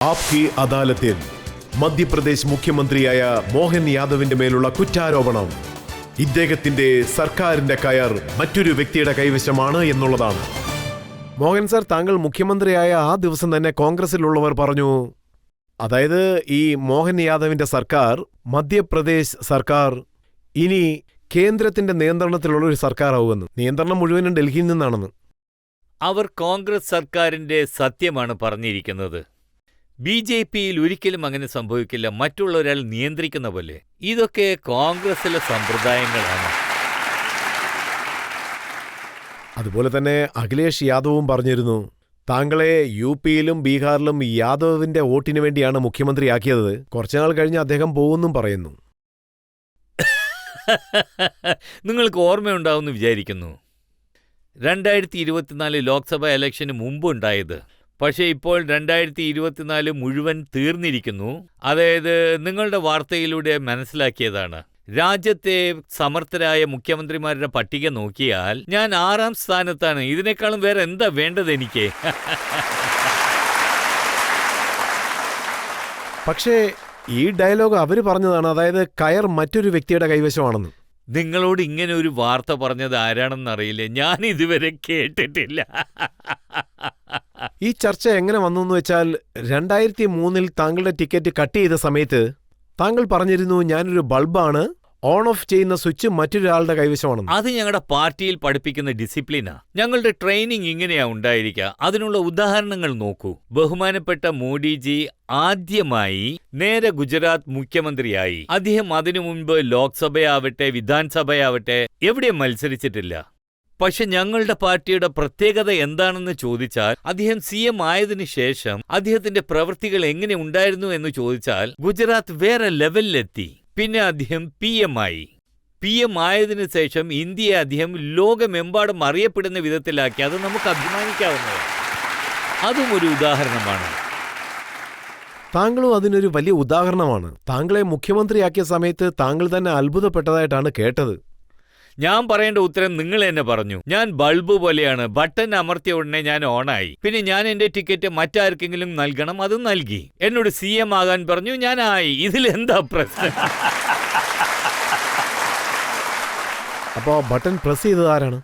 ആപ്കി അദാലത്തിൽ മധ്യപ്രദേശ് മുഖ്യമന്ത്രിയായ മോഹൻ യാദവിന്റെ മേലുള്ള കുറ്റാരോപണം ഇദ്ദേഹത്തിന്റെ സർക്കാരിന്റെ കയർ മറ്റൊരു വ്യക്തിയുടെ കൈവശമാണ് എന്നുള്ളതാണ്. മോഹൻ സർ, താങ്കൾ മുഖ്യമന്ത്രിയായ ആ ദിവസം തന്നെ കോൺഗ്രസിലുള്ളവർ പറഞ്ഞു, അതായത് ഈ മോഹൻ യാദവിന്റെ സർക്കാർ, മധ്യപ്രദേശ് സർക്കാർ ഇനി കേന്ദ്രത്തിന്റെ നിയന്ത്രണത്തിലുള്ള ഒരു സർക്കാർ ആവുമെന്ന്. നിയന്ത്രണം മുഴുവനും ഡൽഹിയിൽ നിന്നാണെന്ന്. അവർ കോൺഗ്രസ് സർക്കാരിന്റെ സത്യമാണ് പറഞ്ഞിരിക്കുന്നത്. BJPയിൽ ഒരിക്കലും അങ്ങനെ സംഭവിക്കില്ല, മറ്റുള്ളൊരാൾ നിയന്ത്രിക്കുന്ന പോലെ. ഇതൊക്കെ കോൺഗ്രസിലെ സമ്പ്രദായങ്ങളാണ്. അതുപോലെ തന്നെ അഖിലേഷ് യാദവും പറഞ്ഞിരുന്നു, താങ്കളെ UPയിലും ബീഹാറിലും യാദവിന്റെ വോട്ടിനു വേണ്ടിയാണ് മുഖ്യമന്ത്രിയാക്കിയത്. കുറച്ചുനാൾ കഴിഞ്ഞ് അദ്ദേഹം പോകുമെന്നും പറയുന്നു. നിങ്ങൾക്ക് ഓർമ്മയുണ്ടാവുമെന്ന് വിചാരിക്കുന്നു, 2024 ലോക്സഭാ ഇലക്ഷന് മുമ്പുണ്ടായത്. പക്ഷേ ഇപ്പോൾ 2024 മുഴുവൻ തീർന്നിരിക്കുന്നു. അതായത് നിങ്ങളുടെ വാർത്തയിലൂടെ മനസ്സിലാക്കിയതാണ്. രാജ്യത്തെ സമർത്ഥരായ മുഖ്യമന്ത്രിമാരുടെ പട്ടിക നോക്കിയാൽ ഞാൻ 6ാം സ്ഥാനത്താണ്. ഇതിനേക്കാളും വേറെ എന്താ വേണ്ടത് എനിക്ക്? പക്ഷേ ഈ ഡയലോഗ് അവര് പറഞ്ഞതാണ്, അതായത് കയർ മറ്റൊരു വ്യക്തിയുടെ കൈവശമാണെന്ന്. നിങ്ങളോട് ഇങ്ങനെ ഒരു വാർത്ത പറഞ്ഞത് ആരാണെന്നറിയില്ല, ഞാൻ ഇതുവരെ കേട്ടിട്ടില്ല. ഈ ചർച്ച എങ്ങനെ വന്നു എന്ന് വെച്ചാൽ 2003 താങ്കളുടെ ടിക്കറ്റ് കട്ട് ചെയ്ത സമയത്ത് താങ്കൾ പറഞ്ഞിരുന്നു, ഞാനൊരു ബൾബാണ്, ഓൺ ഓഫ് ചെയ്യുന്ന സ്വിച്ച് മറ്റൊരാളുടെ കൈവശമാണെന്ന്. അത് ഞങ്ങളുടെ പാർട്ടിയിൽ പഠിപ്പിക്കുന്ന ഡിസിപ്ലിനാ. ഞങ്ങളുടെ ട്രെയിനിങ് ഇങ്ങനെയാ ഉണ്ടായിരിക്കുക. അതിനുള്ള ഉദാഹരണങ്ങൾ നോക്കൂ. ബഹുമാനപ്പെട്ട മോഡിജി ആദ്യമായി നേരെ ഗുജറാത്ത് മുഖ്യമന്ത്രിയായി. അദ്ദേഹം അതിനു മുൻപ് ലോക്സഭയാവട്ടെ വിധാൻസഭയാവട്ടെ എവിടെയും മത്സരിച്ചിട്ടില്ല. പക്ഷെ ഞങ്ങളുടെ പാർട്ടിയുടെ പ്രത്യേകത എന്താണെന്ന് ചോദിച്ചാൽ, അദ്ദേഹം CM ആയതിനു ശേഷം അദ്ദേഹത്തിന്റെ പ്രവൃത്തികൾ എങ്ങനെ ഉണ്ടായിരുന്നു എന്ന് ചോദിച്ചാൽ, ഗുജറാത്ത് വേറെ ലെവലിലെത്തി. പിന്നെ അദ്ദേഹം PM ആയി. PM ആയതിനു ശേഷം ഇന്ത്യയെ അദ്ദേഹം ലോകമെമ്പാടും അറിയപ്പെടുന്ന വിധത്തിലാക്കി. അത് നമുക്ക് അഭിമാനിക്കാവുന്നത്. അതും ഒരു ഉദാഹരണമാണ്. താങ്കളും അതിനൊരു വലിയ ഉദാഹരണമാണ്. താങ്കളെ മുഖ്യമന്ത്രിയാക്കിയ സമയത്ത് താങ്കൾ തന്നെ അത്ഭുതപ്പെട്ടതായിട്ടാണ് കേട്ടത്. ഞാൻ പറയേണ്ട ഉത്തരം നിങ്ങൾ തന്നെ പറഞ്ഞു. ഞാൻ ബൾബ് പോലെയാണ്. ബട്ടൺ അമർത്തിയ ഉടനെ ഞാൻ ഓണായി. പിന്നെ ഞാൻ എന്റെ ടിക്കറ്റ് മറ്റാർക്കെങ്കിലും നൽകണം, അത് നൽകി. എന്നോട് CM ആകാൻ പറഞ്ഞു, ഞാൻ ആയി. ഇതിലെന്താ പ്രശ്നം? അപ്പോ ബട്ടൺ പ്രസ് ചെയ്തത് ആരാണ്?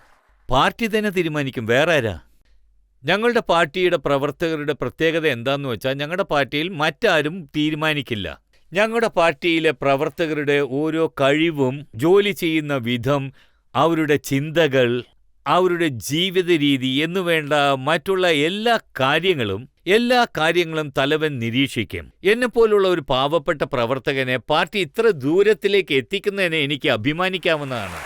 പാർട്ടി തന്നെ തീരുമാനിക്കും, വേറെ ആരാ? ഞങ്ങളുടെ പാർട്ടിയുടെ പ്രവർത്തകരുടെ പ്രത്യേകത എന്താന്ന് വെച്ചാൽ, ഞങ്ങളുടെ പാർട്ടിയിൽ മറ്റാരും തീരുമാനിക്കില്ല. ഞങ്ങളുടെ പാർട്ടിയിലെ പ്രവർത്തകരുടെ ഓരോ കഴിവും, ജോലി ചെയ്യുന്ന വിധം, അവരുടെ ചിന്തകൾ, അവരുടെ ജീവിത രീതി എന്നുവേണ്ട മറ്റുള്ള എല്ലാ കാര്യങ്ങളും തലവൻ നിരീക്ഷിക്കും. എന്നെപ്പോലുള്ള ഒരു പാവപ്പെട്ട പ്രവർത്തകനെ പാർട്ടി ഇത്ര ദൂരത്തിലേക്ക് എത്തിക്കുന്നതിനെ എനിക്ക് അഭിമാനിക്കാവുന്നതാണ്.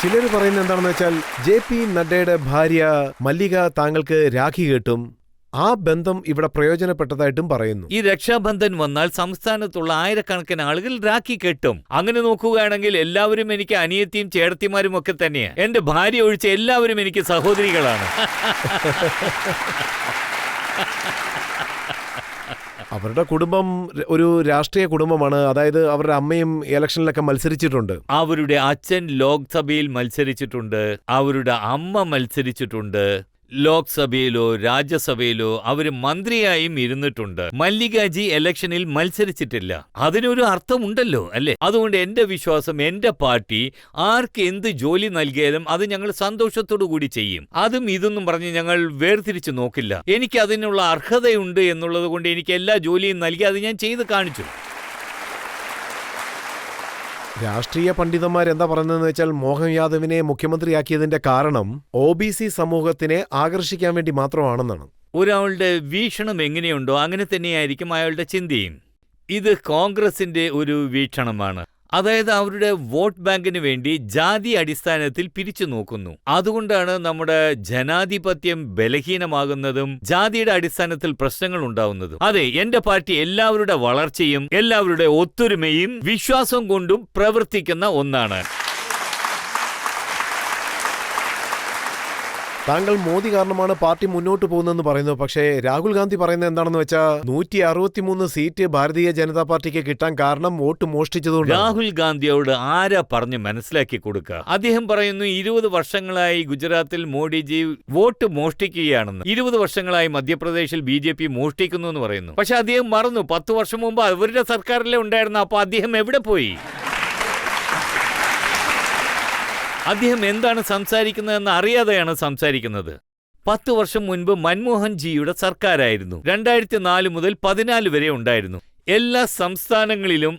ചിലർ പറയുന്നത് എന്താണെന്ന് വെച്ചാൽ, JP നഡ്ഡയുടെ ഭാര്യ മല്ലിക താങ്കൾക്ക് രാഖി കെട്ടും, ആ ബന്ധം ഇവിടെ പ്രയോജനപ്പെട്ടതായിട്ടും പറയുന്നു. ഈ രക്ഷാബന്ധൻ വന്നാൽ സംസ്ഥാനത്തുള്ള ആയിരക്കണക്കിന് ആളുകൾ രാഖി കെട്ടും. അങ്ങനെ നോക്കുകയാണെങ്കിൽ എല്ലാവരും എനിക്ക് അനിയത്തിയും ചേട്ടത്തിമാരും ഒക്കെ തന്നെയാണ്. എന്റെ ഭാര്യ ഒഴിച്ച് എല്ലാവരും എനിക്ക് സഹോദരികളാണ്. അവരുടെ കുടുംബം ഒരു രാഷ്ട്രീയ കുടുംബമാണ്. അതായത് അവരുടെ അമ്മയും ഇലക്ഷനിലൊക്കെ മത്സരിച്ചിട്ടുണ്ട്. അവരുടെ അച്ഛൻ ലോക്സഭയിൽ മത്സരിച്ചിട്ടുണ്ട്. അവരുടെ അമ്മ മത്സരിച്ചിട്ടുണ്ട്. ലോക്സഭയിലോ രാജ്യസഭയിലോ അവര് മന്ത്രിയായും ഇരുന്നിട്ടുണ്ട്. മല്ലികാജി ഇലക്ഷനിൽ മത്സരിച്ചിട്ടില്ല. അതിനൊരു അർത്ഥമുണ്ടല്ലോ, അല്ലേ? അതുകൊണ്ട് എന്റെ വിശ്വാസം, എന്റെ പാർട്ടി ആർക്ക് എന്ത് ജോലി നൽകിയാലും അത് ഞങ്ങൾ സന്തോഷത്തോടു കൂടി ചെയ്യും. അതും ഇതൊന്നും പറഞ്ഞ് ഞങ്ങൾ വേർതിരിച്ചു നോക്കില്ല. എനിക്ക് അതിനുള്ള അർഹതയുണ്ട് എന്നുള്ളത് കൊണ്ട് എനിക്ക് എല്ലാ ജോലിയും നൽകി അത് ഞാൻ ചെയ്ത് കാണിച്ചു. രാഷ്ട്രീയ പണ്ഡിതന്മാർ എന്താ പറയുന്നതെന്ന് വെച്ചാൽ, മോഹൻ യാദവിനെ മുഖ്യമന്ത്രിയാക്കിയതിന്റെ കാരണം OBC സമൂഹത്തിനെ ആകർഷിക്കാൻ വേണ്ടി മാത്രമാണെന്നാണ്. ഒരാളുടെ വീക്ഷണം എങ്ങനെയുണ്ടോ അങ്ങനെ തന്നെയായിരിക്കും അയാളുടെ ചിന്തയും. ഇത് കോൺഗ്രസിന്റെ ഒരു വീക്ഷണമാണ്. അതായത് അവരുടെ വോട്ട് ബാങ്കിന് വേണ്ടി ജാതി അടിസ്ഥാനത്തിൽ പിരിച്ചു നോക്കുന്നു. അതുകൊണ്ടാണ് നമ്മുടെ ജനാധിപത്യം ബലഹീനമാകുന്നതും ജാതിയുടെ അടിസ്ഥാനത്തിൽ പ്രശ്നങ്ങൾ ഉണ്ടാവുന്നതും. അതെ, എന്റെ പാർട്ടി എല്ലാവരുടെ വളർച്ചയും എല്ലാവരുടെ ഒത്തൊരുമയും വിശ്വാസം കൊണ്ടും പ്രവർത്തിക്കുന്ന ഒന്നാണ്. താങ്കൾ മോദി കാരണമാണ് പാർട്ടി മുന്നോട്ട് പോകുന്നതെന്ന് പറയുന്നു. പക്ഷേ രാഹുൽ ഗാന്ധി പറയുന്നത് എന്താണെന്ന് വെച്ചാൽ 163 സീറ്റ് ഭാരതീയ ജനതാ പാർട്ടിക്ക് കിട്ടാൻ കാരണം വോട്ട് മോഷ്ടിച്ചതുകൊണ്ട്. രാഹുൽ ഗാന്ധിയോട് ആരാ പറഞ്ഞ് മനസ്സിലാക്കി കൊടുക്കുക? അദ്ദേഹം പറയുന്നു 20 വർഷങ്ങളായി ഗുജറാത്തിൽ മോഡിജി വോട്ട് മോഷ്ടിക്കുകയാണെന്ന്. 20 വർഷങ്ങളായി മധ്യപ്രദേശിൽ BJP മോഷ്ടിക്കുന്നു എന്ന് പറയുന്നു. പക്ഷെ അദ്ദേഹം മറന്നു, 10 വർഷം മുമ്പ് അവരുടെ സർക്കാരിലെ ഉണ്ടായിരുന്നു. അപ്പൊ അദ്ദേഹം എവിടെ പോയി? അദ്ദേഹം എന്താണ് സംസാരിക്കുന്നതെന്ന് അറിയാതെയാണ് സംസാരിക്കുന്നത്. 10 വർഷം മുൻപ് മൻമോഹൻ ജിയുടെ സർക്കാരായിരുന്നു. 2004 മുതൽ 14 വരെ ഉണ്ടായിരുന്നു. എല്ലാ സംസ്ഥാനങ്ങളിലും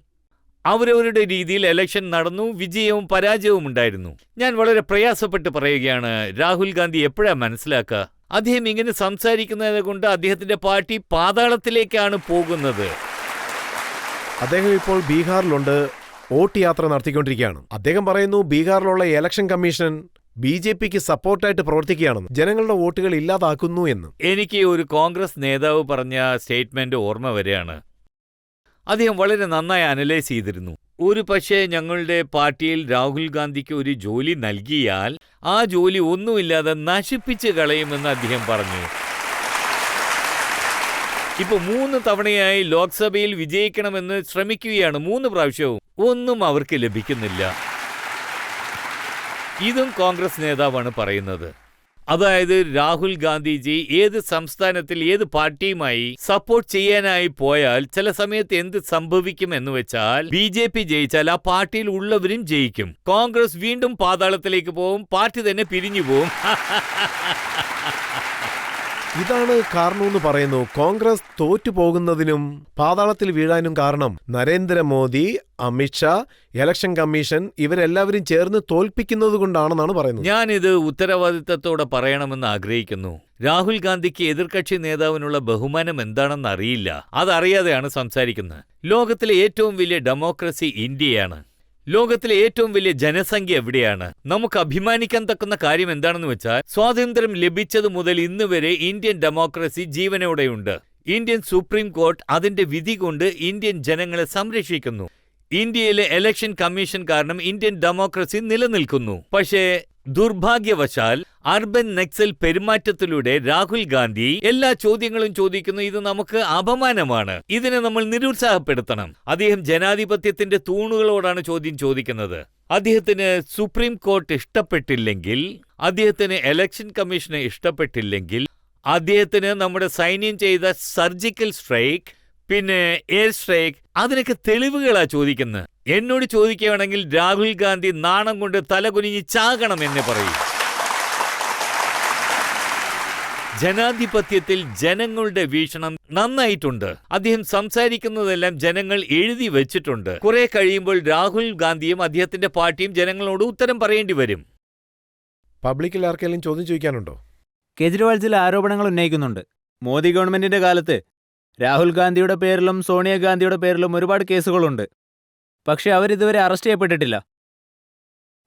അവരവരുടെ രീതിയിൽ ഇലക്ഷൻ നടന്നു. വിജയവും പരാജയവും ഉണ്ടായിരുന്നു. ഞാൻ വളരെ പ്രയാസപ്പെട്ട് പറയുകയാണ്, രാഹുൽ ഗാന്ധി എപ്പോഴാ മനസ്സിലാക്കുക? അദ്ദേഹം ഇങ്ങനെ സംസാരിക്കുന്നത് കൊണ്ട് അദ്ദേഹത്തിന്റെ പാർട്ടി പാതാളത്തിലേക്കാണ് പോകുന്നത്. അദ്ദേഹം ഇപ്പോൾ ബീഹാറിലുണ്ട്, വോട്ട് യാത്ര നടത്തിക്കൊണ്ടിരിക്കുകയാണ്. അദ്ദേഹം പറയുന്നു ബീഹാറിലുള്ള ഇലക്ഷൻ കമ്മീഷൻ BJPക്ക് സപ്പോർട്ടായിട്ട് പ്രവർത്തിക്കുകയാണെന്ന്, ജനങ്ങളുടെ വോട്ടുകൾ ഇല്ലാതാക്കുന്നു എന്ന്. എനിക്ക് ഒരു കോൺഗ്രസ് നേതാവ് പറഞ്ഞ സ്റ്റേറ്റ്മെന്റ് ഓർമ്മ വരികയാണ്. അദ്ദേഹം വളരെ നന്നായി അനലൈസ് ചെയ്തിരുന്നു. ഒരു പക്ഷേ ഞങ്ങളുടെ പാർട്ടിയിൽ രാഹുൽ ഗാന്ധിക്ക് ഒരു ജോലി നൽകിയാൽ ആ ജോലി ഒന്നുമില്ലാതെ നശിപ്പിച്ച് കളയുമെന്ന് അദ്ദേഹം പറഞ്ഞു. ഇപ്പൊ 3 തവണയായി ലോക്സഭയിൽ വിജയിക്കണമെന്ന് ശ്രമിക്കുകയാണ്, 3 പ്രാവശ്യവും. ഒന്നും അവർക്ക് ലഭിക്കുന്നില്ല. ഇതും കോൺഗ്രസ് നേതാവാണ് പറയുന്നത്. അതായത് രാഹുൽ ഗാന്ധിജി ഏത് സംസ്ഥാനത്തിൽ ഏത് പാർട്ടിയുമായി സപ്പോർട്ട് ചെയ്യാനായി പോയാൽ ചില സമയത്ത് എന്ത് സംഭവിക്കും എന്ന് വെച്ചാൽ BJP ജയിച്ചാൽ ആ പാർട്ടിയിൽ ഉള്ളവരും ജയിക്കും. കോൺഗ്രസ് വീണ്ടും പാതാളത്തിലേക്ക് പോവും, പാർട്ടി തന്നെ പിരിഞ്ഞു പോവും. ഇതാണ് കാരണമെന്ന് പറയുന്നു. കോൺഗ്രസ് തോറ്റു പോകുന്നതിനും പാതാളത്തിൽ വീഴാനും കാരണം നരേന്ദ്രമോദി, അമിത്ഷാ, ഇലക്ഷൻ കമ്മീഷൻ ഇവരെല്ലാവരും ചേർന്ന് തോൽപ്പിക്കുന്നത് കൊണ്ടാണെന്നാണ് പറയുന്നത്. ഞാനിത് ഉത്തരവാദിത്തത്തോടെ പറയണമെന്ന് ആഗ്രഹിക്കുന്നു. രാഹുൽ ഗാന്ധിക്ക് എതിർകക്ഷി നേതാവിനുള്ള ബഹുമാനം എന്താണെന്ന് അറിയില്ല. അതറിയാതെയാണ് സംസാരിക്കുന്നത്. ലോകത്തിലെ ഏറ്റവും വലിയ ഡെമോക്രസി ഇന്ത്യയാണ്. ലോകത്തിലെ ഏറ്റവും വലിയ ജനസംഖ്യ എവിടെയാണ്? നമുക്ക് അഭിമാനിക്കാൻ തക്കുന്ന കാര്യം എന്താണെന്ന് വെച്ചാൽ സ്വാതന്ത്ര്യം ലഭിച്ചതു മുതൽ ഇന്ന് വരെ ഇന്ത്യൻ ഡെമോക്രസി ജീവനോടെയുണ്ട്. ഇന്ത്യൻ സുപ്രീം കോർട്ട് അതിന്റെ വിധി കൊണ്ട് ഇന്ത്യൻ ജനങ്ങളെ സംരക്ഷിക്കുന്നു. ഇന്ത്യയിലെ ഇലക്ഷൻ കമ്മീഷൻ കാരണം ഇന്ത്യൻ ഡെമോക്രസി നിലനിൽക്കുന്നു. പക്ഷേ ദുർഭാഗ്യവശാൽ അർബൻ നക്സൽ പെരുമാറ്റത്തിലൂടെ രാഹുൽ ഗാന്ധി എല്ലാ ചോദ്യങ്ങളും ചോദിക്കുന്നു. ഇത് നമുക്ക് അപമാനമാണ്. ഇതിനെ നമ്മൾ നിരുത്സാഹപ്പെടുത്തണം. അദ്ദേഹം ജനാധിപത്യത്തിന്റെ തൂണുകളോടാണ് ചോദ്യം ചോദിക്കുന്നത്. അദ്ദേഹത്തിന് സുപ്രീം കോർട്ട് ഇഷ്ടപ്പെട്ടില്ലെങ്കിൽ, അദ്ദേഹത്തിന് ഇലക്ഷൻ കമ്മീഷനെ ഇഷ്ടപ്പെട്ടില്ലെങ്കിൽ, അദ്ദേഹത്തിന് നമ്മുടെ സൈന്യം ചെയ്ത സർജിക്കൽ സ്ട്രൈക്ക്, പിന്നെ എയർ സ്ട്രൈക്ക്, അതിനൊക്കെ തെളിവുകളാ ചോദിക്കുന്നത്. എന്നോട് ചോദിക്കുകയാണെങ്കിൽ രാഹുൽ ഗാന്ധി നാണം കൊണ്ട് തലകുനിഞ്ഞ് ചാകണം എന്ന് പറയും. ജനാധിപത്യത്തിൽ ജനങ്ങളുടെ വീക്ഷണം നന്നായിട്ടുണ്ട്. അദ്ദേഹം സംസാരിക്കുന്നതെല്ലാം ജനങ്ങൾ എഴുതി വെച്ചിട്ടുണ്ട്. കുറെ കഴിയുമ്പോൾ രാഹുൽ ഗാന്ധിയും അദ്ദേഹത്തിന്റെ പാർട്ടിയും ജനങ്ങളോട് ഉത്തരം പറയേണ്ടി വരും. പബ്ലിക്കിൽ ആർക്കെങ്കിലും ചോദ്യം ചോദിക്കാനുണ്ടോ? കേജ്രിവാൾ ചില ആരോപണങ്ങൾ ഉന്നയിക്കുന്നുണ്ട്. മോദി ഗവൺമെന്റിന്റെ കാലത്ത് രാഹുൽ ഗാന്ധിയുടെ പേരിലും സോണിയാഗാന്ധിയുടെ പേരിലും ഒരുപാട് കേസുകളുണ്ട്. പക്ഷെ അവരിതുവരെ അറസ്റ്റ് ചെയ്യപ്പെട്ടിട്ടില്ല.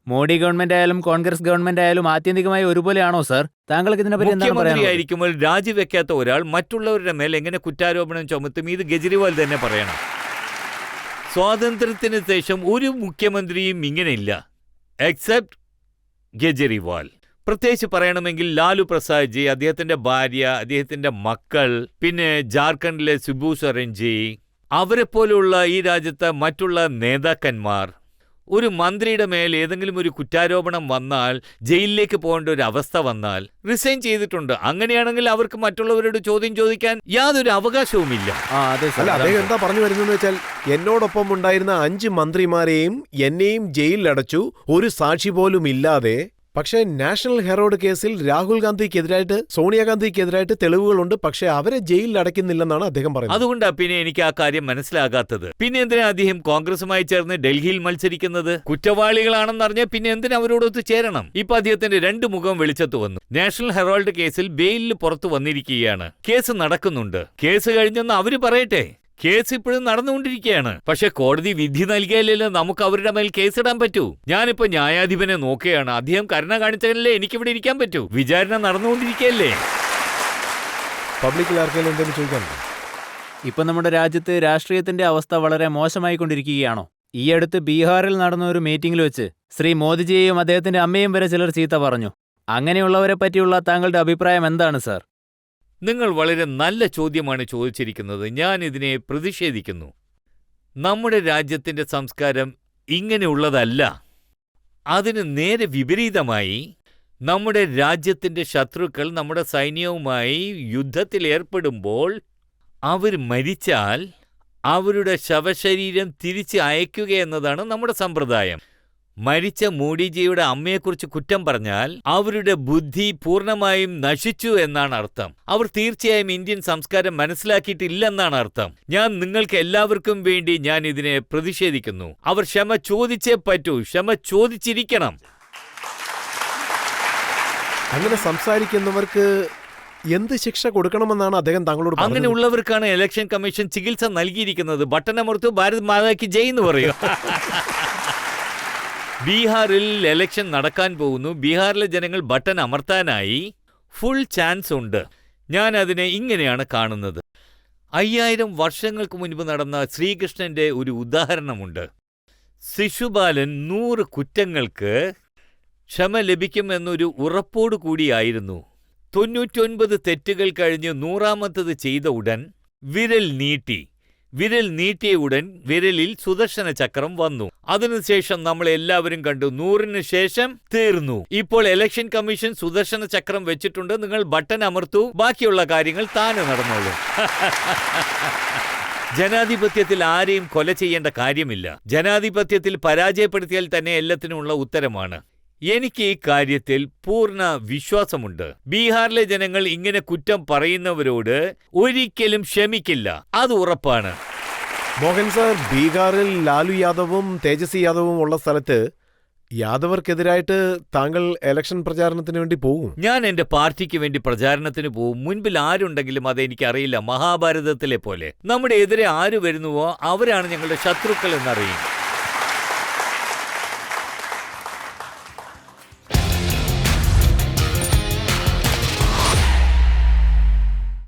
മോഡി ഗവൺമെന്റ് ആയാലും കോൺഗ്രസ് ഗവൺമെന്റ് ആയാലും ആത്യന്തികമായി ഒരുപോലെയാണോ സാർ? താങ്കൾക്ക് ഇതിനെപ്പറ്റി എന്താണ് പറയാനുള്ളത്? മുഖ്യമന്ത്രിയായിരിക്കുമ്പോൾ രാജിവെക്കാത്ത ഒരാൾ മറ്റുള്ളവരുടെ മേൽ എങ്ങനെ കുറ്റാരോപണം ചുമത്തും? ഇത് കെജ്രിവാൾ തന്നെ പറയണം. സ്വാതന്ത്ര്യത്തിന് ശേഷം ഒരു മുഖ്യമന്ത്രിയും ഇങ്ങനെയില്ല, എക്സെപ്റ്റ് കെജ്രിവാൾ. പ്രത്യേകിച്ച് പറയണമെങ്കിൽ ലാലു പ്രസാദ് ജി, അദ്ദേഹത്തിന്റെ ഭാര്യ, അദ്ദേഹത്തിന്റെ മക്കൾ, പിന്നെ ജാർഖണ്ഡിലെ സിബു സൊറൻജി, അവരെ പോലുള്ള ഈ രാജ്യത്തെ മറ്റുള്ള നേതാക്കന്മാർ ഒരു മന്ത്രിയുടെ മേൽ ഏതെങ്കിലും ഒരു കുറ്റാരോപണം വന്നാൽ, ജയിലിലേക്ക് പോകേണ്ട ഒരു അവസ്ഥ വന്നാൽ റിസൈൻ ചെയ്തിട്ടുണ്ട്. അങ്ങനെയാണെങ്കിൽ അവർക്ക് മറ്റുള്ളവരോട് ചോദ്യം ചോദിക്കാൻ യാതൊരു അവകാശവുമില്ല. അല്ല, അദ്ദേഹം എന്താ പറഞ്ഞു വരുന്നതെന്ന് വെച്ചാൽ എന്നോടൊപ്പം ഉണ്ടായിരുന്ന 5 മന്ത്രിമാരെയും എന്നെയും ജയിലിലടച്ചു, ഒരു സാക്ഷി പോലും ഇല്ലാതെ. പക്ഷേ നാഷണൽ ഹെറോഡ് കേസിൽ രാഹുൽ ഗാന്ധിക്കെതിരായിട്ട്, സോണിയാഗാന്ധിക്കെതിരായിട്ട് തെളിവുകളുണ്ട്. പക്ഷേ അവരെ ജയിലിൽ അടയ്ക്കുന്നില്ലെന്നാണ് അദ്ദേഹം പറയുന്നത്. അതുകൊണ്ടാ പിന്നെ എനിക്ക് ആ കാര്യം മനസ്സിലാകാത്തത്. പിന്നെ എന്തിനാ അദ്ദേഹം കോൺഗ്രസുമായി ചേർന്ന് ഡൽഹിയിൽ മത്സരിക്കുന്നത്? കുറ്റവാളികളാണെന്നറിഞ്ഞാൽ പിന്നെ എന്തിനാ അവരോടൊത്ത് ചേരണം? ഇപ്പൊ അദ്ദേഹത്തിന്റെ 2 മുഖം വെളിച്ചത്ത് വന്നു. നാഷണൽ ഹെറാൾഡ് കേസിൽ ബെയിലിൽ പുറത്തു വന്നിരിക്കുകയാണ്. കേസ് നടക്കുന്നുണ്ട്. കേസ് കഴിഞ്ഞെന്ന് അവര് പറയട്ടെ. കേസ് ഇപ്പോഴും നടന്നുകൊണ്ടിരിക്കുകയാണ്. പക്ഷെ കോടതി വിധി നൽകിയാലല്ലോ നമുക്ക് അവരുടെ മേൽ കേസിടാൻ പറ്റൂ. ഞാനിപ്പോ ന്യായാധിപനെ നോക്കുകയാണ്. അദ്ദേഹം കരുണ കാണിച്ചാലല്ലേ എനിക്കിവിടെ ഇരിക്കാൻ പറ്റൂ. വിചാരണ നടന്നുകൊണ്ടിരിക്കുകയല്ലേ. പബ്ലിക്കിൽ ആർക്കെങ്കിലും എന്തെങ്കിലും ചോദിക്കാനുണ്ടോ? ഇപ്പൊ നമ്മുടെ രാജ്യത്ത് രാഷ്ട്രീയത്തിന്റെ അവസ്ഥ വളരെ മോശമായിക്കൊണ്ടിരിക്കുകയാണോ? ഈ അടുത്ത് ബീഹാറിൽ നടന്ന ഒരു മീറ്റിംഗിൽ വെച്ച് ശ്രീ മോദിജിയെയും അദ്ദേഹത്തിന്റെ അമ്മയും വരെ ചിലർ ചീത്ത പറഞ്ഞു. അങ്ങനെയുള്ളവരെ പറ്റിയുള്ള താങ്കളുടെ അഭിപ്രായം എന്താണ് സാർ? നിങ്ങൾ വളരെ നല്ല ചോദ്യമാണ് ചോദിച്ചിരിക്കുന്നത്. ഞാൻ ഇതിനെ പ്രതിഷേധിക്കുന്നു. നമ്മുടെ രാജ്യത്തിന്റെ സംസ്കാരം ഇങ്ങനെയുള്ളതല്ല. അതിന് നേരെ വിപരീതമായി നമ്മുടെ രാജ്യത്തിന്റെ ശത്രുക്കൾ നമ്മുടെ സൈന്യവുമായി യുദ്ധത്തിലേർപ്പെടുമ്പോൾ അവർ മരിച്ചാൽ അവരുടെ ശവശരീരം തിരിച്ച് അയക്കുക എന്നതാണ് നമ്മുടെ സമ്പ്രദായം. മരിച്ച മോഡിജിയുടെ അമ്മയെക്കുറിച്ച് കുറ്റം പറഞ്ഞാൽ അവരുടെ ബുദ്ധി പൂർണ്ണമായും നശിച്ചു എന്നാണ് അർത്ഥം. അവർ തീർച്ചയായും ഇന്ത്യൻ സംസ്കാരം മനസ്സിലാക്കിയിട്ടില്ലെന്നാണ് അർത്ഥം. ഞാൻ നിങ്ങൾക്ക് എല്ലാവർക്കും വേണ്ടി ഞാൻ ഇതിനെ പ്രതിഷേധിക്കുന്നു. അവർ ക്ഷമ ചോദിച്ചേ പറ്റൂ, ക്ഷമ ചോദിച്ചിരിക്കണം. അങ്ങനെ സംസാരിക്കുന്നവർക്ക് എന്ത് ശിക്ഷ കൊടുക്കണമെന്നാണ് അദ്ദേഹം താങ്കളോട് പറഞ്ഞത്? അങ്ങനെയുള്ളവർക്കാണ് ഇലക്ഷൻ കമ്മീഷൻ ചികിത്സ നൽകിയിരിക്കുന്നത്. ബട്ടണമർത്തു ഭാരത് മാതാക്ക് ജയ് എന്ന് പറയും. ബീഹാറിൽ ഇലക്ഷൻ നടക്കാൻ പോകുന്നു. ബീഹാറിലെ ജനങ്ങൾ ബട്ടൺ അമർത്താനായി ഫുൾ ചാൻസ് ഉണ്ട്. ഞാൻ അതിനെ ഇങ്ങനെയാണ് കാണുന്നത്. 5000 വർഷങ്ങൾക്ക് മുൻപ് നടന്ന ശ്രീകൃഷ്ണന്റെ ഒരു ഉദാഹരണമുണ്ട്. ശിശുപാലൻ 100 കുറ്റങ്ങൾക്ക് ക്ഷമ ലഭിക്കുമെന്നൊരു ഉറപ്പോടു കൂടിയായിരുന്നു. 99 തെറ്റുകൾ കഴിഞ്ഞ് 100ാമത്തത് ചെയ്ത ഉടൻ വിരൽ നീട്ടിയ ഉടൻ വിരലിൽ സുദർശന ചക്രം വന്നു. അതിനുശേഷം നമ്മൾ എല്ലാവരും കണ്ടു 100ന് ശേഷം തീർന്നു. ഇപ്പോൾ ഇലക്ഷൻ കമ്മീഷൻ സുദർശന ചക്രം വെച്ചിട്ടുണ്ട്. നിങ്ങൾ ബട്ടൺ അമർത്തു, ബാക്കിയുള്ള കാര്യങ്ങൾ താനെ നടന്നോളൂ. ജനാധിപത്യത്തിൽ ആരെയും കൊല ചെയ്യേണ്ട കാര്യമില്ല. ജനാധിപത്യത്തിൽ പരാജയപ്പെടുത്തിയാൽ തന്നെ എല്ലാത്തിനുമുള്ള ഉത്തരമാണ്. എനിക്ക് ഈ കാര്യത്തിൽ പൂർണ്ണ വിശ്വാസമുണ്ട്. ബീഹാറിലെ ജനങ്ങൾ ഇങ്ങനെ കുറ്റം പറയുന്നവരോട് ഒരിക്കലും ക്ഷമിക്കില്ല, അത് ഉറപ്പാണ്. മോഹൻ സാർ, ബീഹാറിൽ ലാലു യാദവും തേജസ്വി യാദവും ഉള്ള സ്ഥലത്ത് യാദവർക്കെതിരായിട്ട് താങ്കൾ ഇലക്ഷൻ പ്രചാരണത്തിന് വേണ്ടി പോകും? ഞാൻ എന്റെ പാർട്ടിക്ക് വേണ്ടി പ്രചാരണത്തിന് പോകും. മുൻപിൽ ആരുണ്ടെങ്കിലും അതെനിക്കറിയില്ല. മഹാഭാരതത്തിലെ പോലെ നമ്മുടെ എതിരെ ആര് വരുന്നുവോ അവരാണ് ഞങ്ങളുടെ ശത്രുക്കൾ എന്നറിയും.